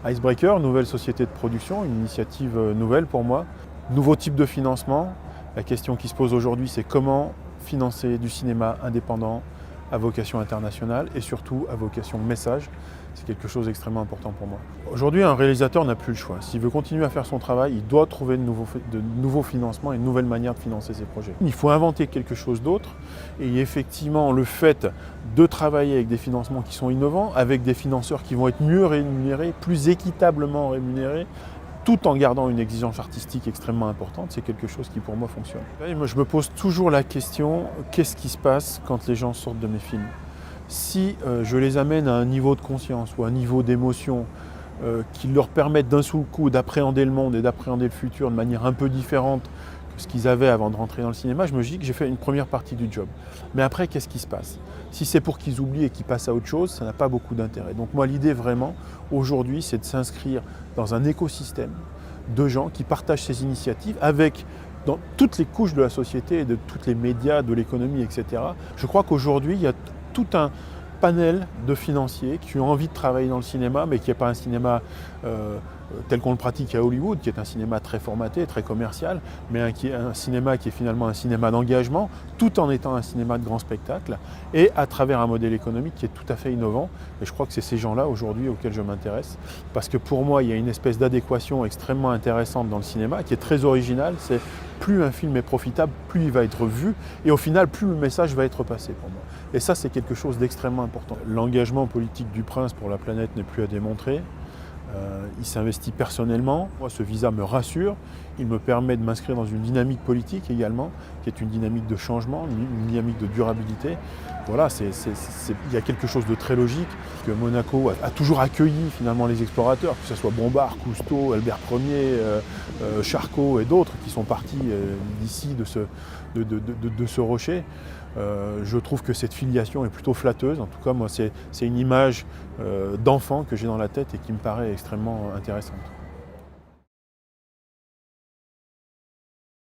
Icebreaker, nouvelle société de production, une initiative nouvelle pour moi. Nouveau type de financement. La question qui se pose aujourd'hui, c'est comment financer du cinéma indépendant à vocation internationale et surtout à vocation message. C'est quelque chose d'extrêmement important pour moi. Aujourd'hui, un réalisateur n'a plus le choix. S'il veut continuer à faire son travail, il doit trouver de nouveaux financements et de nouvelles manières de financer ses projets. Il faut inventer quelque chose d'autre et effectivement, le fait de travailler avec des financements qui sont innovants, avec des financeurs qui vont être mieux rémunérés, plus équitablement rémunérés, tout en gardant une exigence artistique extrêmement importante, c'est quelque chose qui pour moi fonctionne. Et moi, je me pose toujours la question, qu'est-ce qui se passe quand les gens sortent de mes films ? Si je les amène à un niveau de conscience ou un niveau d'émotion qui leur permettent d'un seul coup d'appréhender le monde et d'appréhender le futur de manière un peu différente que ce qu'ils avaient avant de rentrer dans le cinéma, je me dis que j'ai fait une première partie du job. Mais après, qu'est-ce qui se passe ? Si c'est pour qu'ils oublient et qu'ils passent à autre chose, ça n'a pas beaucoup d'intérêt. Donc moi, l'idée vraiment, aujourd'hui, c'est de s'inscrire dans un écosystème de gens qui partagent ces initiatives avec dans toutes les couches de la société et de tous les médias, de l'économie, etc. Je crois qu'aujourd'hui, il y a tout un panel de financiers qui ont envie de travailler dans le cinéma, mais qui n'est pas un cinéma tel qu'on le pratique à Hollywood, qui est un cinéma très formaté, très commercial, mais un cinéma qui est finalement un cinéma d'engagement, tout en étant un cinéma de grand spectacle, et à travers un modèle économique qui est tout à fait innovant. Et je crois que c'est ces gens-là aujourd'hui auxquels je m'intéresse, parce que pour moi, il y a une espèce d'adéquation extrêmement intéressante dans le cinéma, qui est très originale. C'est plus un film est profitable, plus il va être vu, et au final, plus le message va être passé pour moi. Et ça, c'est quelque chose d'extrêmement important. L'engagement politique du prince pour la planète n'est plus à démontrer. Il s'investit personnellement. Moi, ce visa me rassure. Il me permet de m'inscrire dans une dynamique politique également, qui est une dynamique de changement, une dynamique de durabilité. Voilà, il y a quelque chose de très logique, que Monaco a toujours accueilli finalement les explorateurs, que ce soit Bompard, Cousteau, Albert Ier, Charcot et d'autres qui sont partis d'ici, de ce rocher. Je trouve que cette filiation est plutôt flatteuse. En tout cas, moi, c'est une image d'enfant que j'ai dans la tête et qui me paraît extrêmement intéressante.